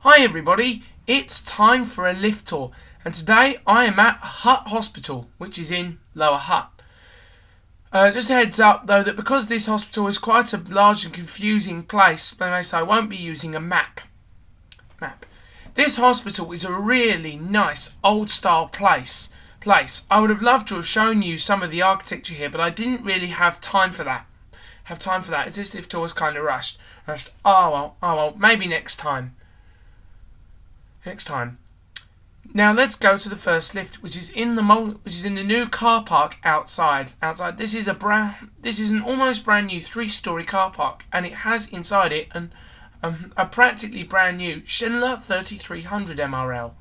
Hi everybody, it's time for a lift tour, and today I am at Hutt Hospital, which is in Lower Hutt. Just a heads up though that because this hospital is quite a large and confusing place, so I won't be using a map. This hospital is a really nice old style place. I would have loved to have shown you some of the architecture here, but I didn't really have time for that. As this lift tour was kind of rushed. Oh well, maybe next time. Now let's go to the first lift, which is in the new car park outside. This is an almost brand new 3-story car park, and it has inside it a practically brand new Schindler 3300 MRL.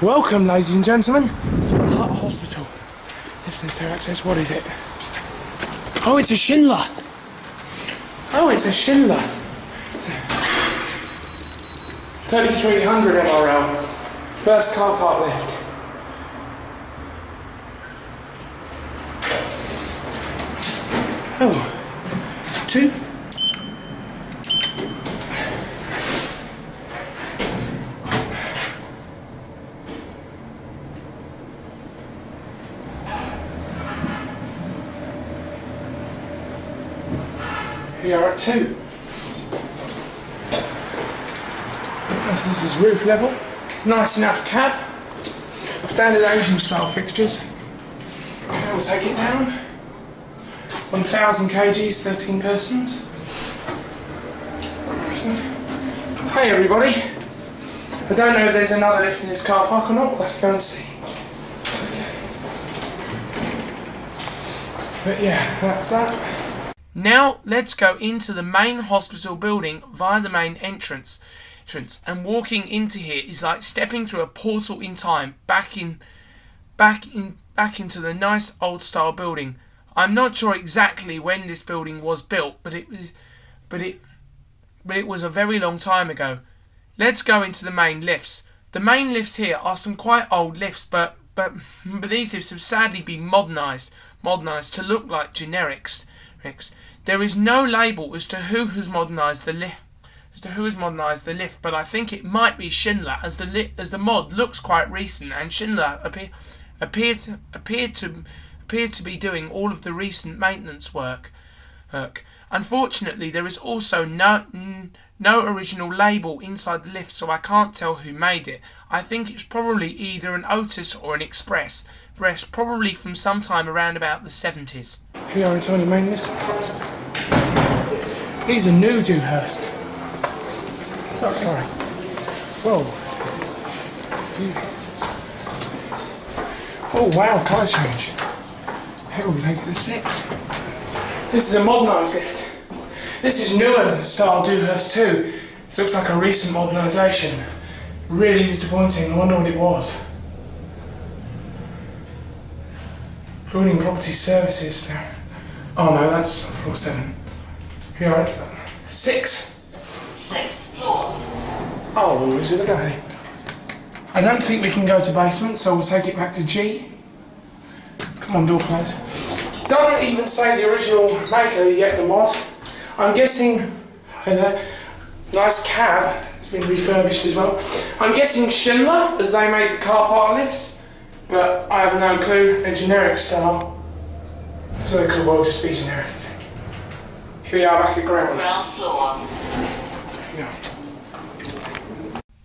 Welcome, ladies and gentlemen, to the Hutt Hospital. If there's no access, what is it? Oh, it's a Schindler. 3300 MRL. First car park lift. Oh, 2. We are at 2. This is roof level. Nice enough cab. Standard Asian style fixtures. Okay, we'll take it down. 1,000 kgs, 13 persons. Hey everybody. I don't know if there's another lift in this car park or not. We'll have to go and see. But yeah, that's that. Now let's go into the main hospital building via the main entrance, and walking into here is like stepping through a portal in time, back into the nice old style building. I'm not sure exactly when this building was built, but it was a very long time ago. Let's go into the main lifts. The main lifts here are some quite old lifts, but these lifts have sadly been modernised to look like generics. There is no label as to who has modernised the lift. But I think it might be Schindler, as the mod looks quite recent, and Schindler appear to be doing all of the recent maintenance work. Unfortunately, there is also no original label inside the lift, so I can't tell who made it. I think it's probably either an Otis or an Express, probably from sometime around about the 70s. Here are the main lifts. These are new Dewhurst. Sorry. Whoa. Oh wow, colour change. Here we take it to 6. This is a modernised lift. This is newer style Dewhurst too. This looks like a recent modernisation. Really disappointing. I wonder what it was. Building Property Services. Oh no, that's floor 7. Here are 6. 6th floor. Oh, is it a guy? I don't think we can go to basement, so we'll take it back to G. Come on, door close. Doesn't even say the original maker yet, the mod. I'm guessing, nice cab, it's been refurbished as well. I'm guessing Schindler, as they made the car park lifts, but I have no clue. They're generic style, so they could well just be generic. Here we are back at ground. Ground floor. Yeah.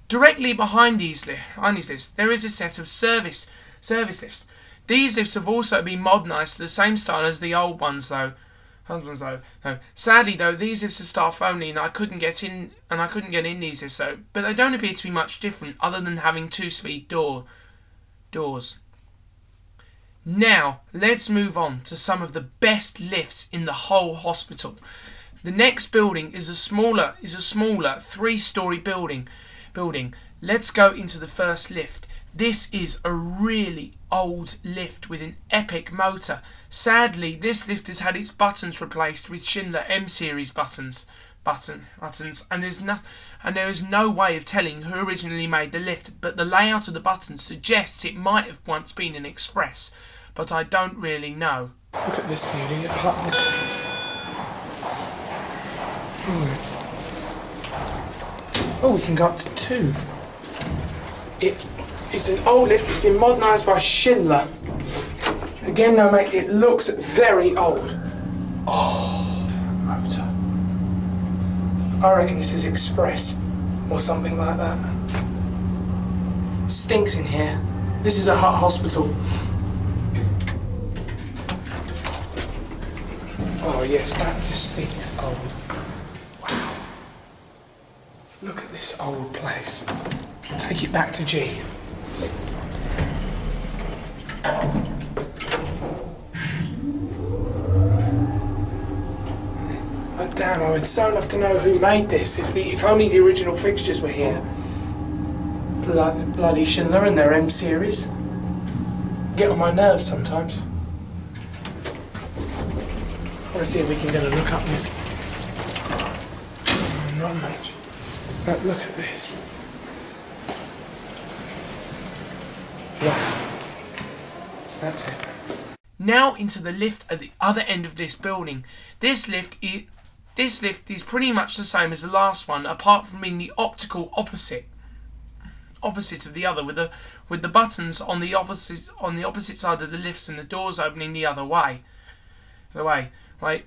Directly behind these lifts, there is a set of service lifts. These lifts have also been modernised to the same style as the old ones, though. Sadly, though, these lifts are staff only, and I couldn't get in these lifts, but they don't appear to be much different, other than having 2-speed doors. Now, let's move on to some of the best lifts in the whole hospital. The next building is a smaller 3-story building. Let's go into the first lift. This is a really old lift with an epic motor. Sadly, this lift has had its buttons replaced with Schindler M series buttons, and there is no way of telling who originally made the lift, but the layout of the buttons suggests it might have once been an Express, but I don't really know. Look at this beauty at Hutt Hospital. Oh, we can go up to 2. It's an old lift. It's been modernised by Schindler. Again, though, mate, it looks very old. Oh, motor. I reckon this is Express or something like that. Stinks in here. This is a Hutt hospital. Oh yes, that just speaks old. Wow. Look at this old place. Take it back to G. Oh, damn, I would so love to know who made this. If only the original fixtures were here. Bloody Schindler and their M series. Get on my nerves sometimes. I want to see if we can get a look up this. Not much. But look at this. Wow. That's it. Now into the lift at the other end of this building. This lift is pretty much the same as the last one, apart from being the optical opposite of the other, with the buttons on the opposite side of the lifts and the doors opening the other way. Right.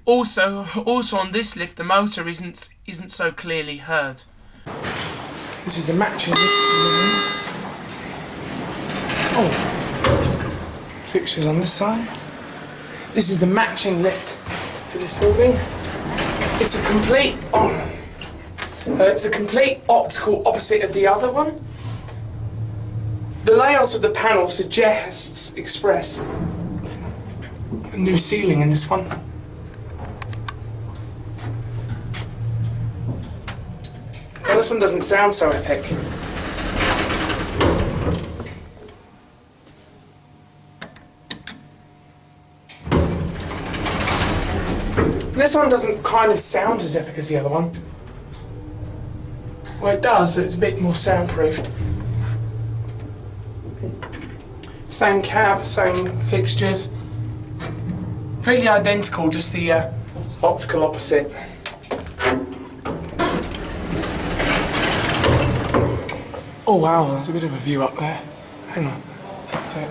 Also on this lift, the motor isn't so clearly heard. This is the matching lift. Oh, fixtures on this side. This is the matching lift to this building. It's a complete optical opposite of the other one. The layout of the panel suggests Express. A new ceiling in this one. Well, this one doesn't sound so epic. This one doesn't kind of sound as epic as the other one. Well, it does, it's a bit more soundproofed. Same cab, same fixtures. Completely identical, just the optical opposite. Oh wow, there's a bit of a view up there. Hang on. That's it.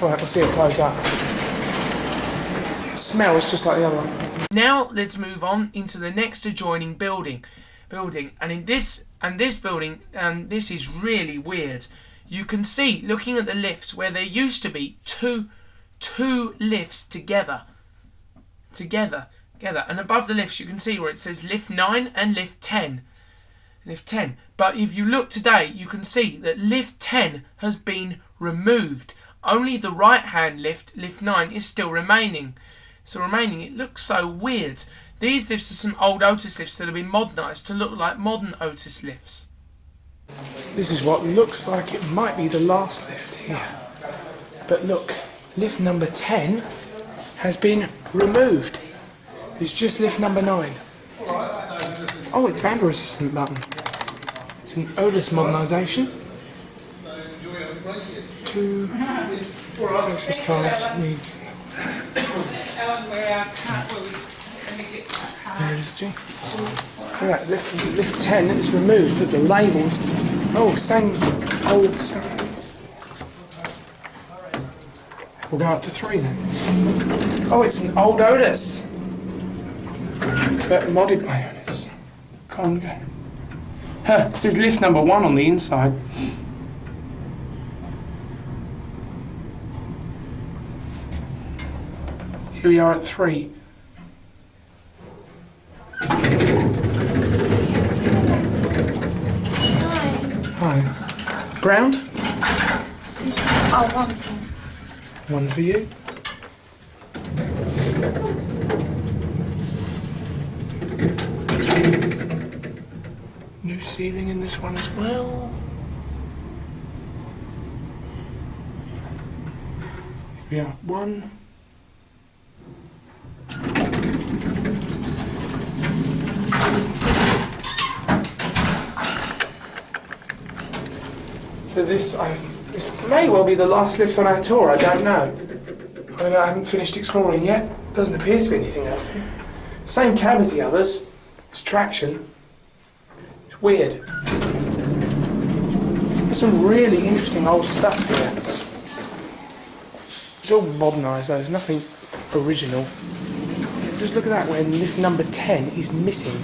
Alright, we'll see it close up. It smells just like the other one. Now let's move on into the next adjoining building. And in this building, this is really weird. You can see, looking at the lifts, where there used to be two lifts together, and above the lifts you can see where it says lift 9 and lift 10. But if you look today, you can see that lift 10 has been removed. Only the right hand lift 9, is still remaining. It looks so weird. These lifts are some old Otis lifts that have been modernised to look like modern Otis lifts. This is what looks like it might be the last lift here. But look, lift number 10 has been removed. It's just lift number 9. Oh, it's vandal resistant button. It's an Otis modernisation. 2 access cards need. There is a G. Alright, lift 10 is removed, but the labels. Oh, same old stuff. We'll go up to 3 then. Oh, it's an old Otis. But modded by Otis. Can't go. It says lift number 1 on the inside. Here we are at 3. Hi. Ground? Oh, 1 thanks. 1 for you. New ceiling in this one as well. Here we are, 1. So this may well be the last lift on our tour, I don't know. I haven't finished exploring yet. Doesn't appear to be anything else here. Same cab as the others. It's traction. It's Weird. There's some really interesting old stuff here. It's all modernised though, there's nothing original. Just look at that, when lift number 10 is missing.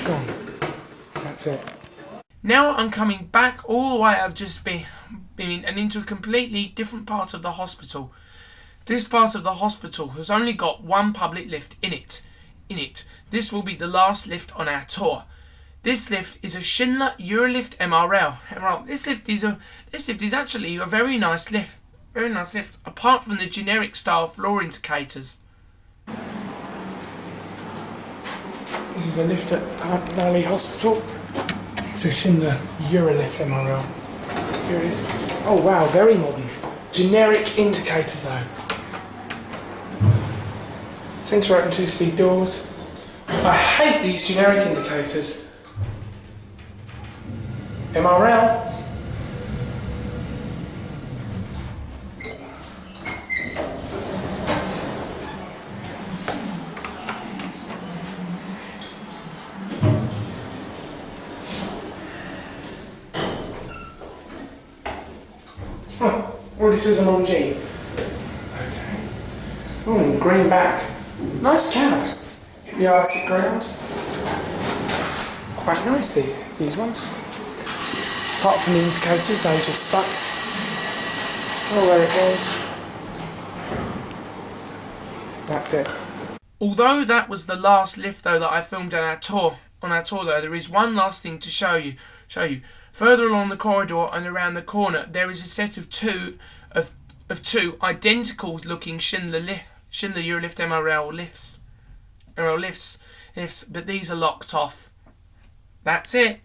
Gone. That's it. Now I'm coming back all the way. I've just been and into a completely different part of the hospital. This part of the hospital has only got one public lift in it. This will be the last lift on our tour. This lift is a Schindler Eurolift MRL. This lift is actually a very nice lift. Apart from the generic style floor indicators. This is the lift at Hutt Valley Hospital. It's a Schindler Eurolift MRL. Here it is. Oh wow, very modern. Generic indicators though. Centre open 2-speed doors. I hate these generic indicators. MRL. Already says I'm on G. Okay. Oh, green back. Nice cab. Hit the Arctic ground. Quite nice, these ones. Apart from the indicators, they just suck. Oh, there it goes. That's it. Although that was the last lift though that I filmed on our tour though, there is one last thing to show you. Further along the corridor and around the corner, there is a set of two identical looking Schindler Eurolift MRL lifts, but these are locked off. That's it.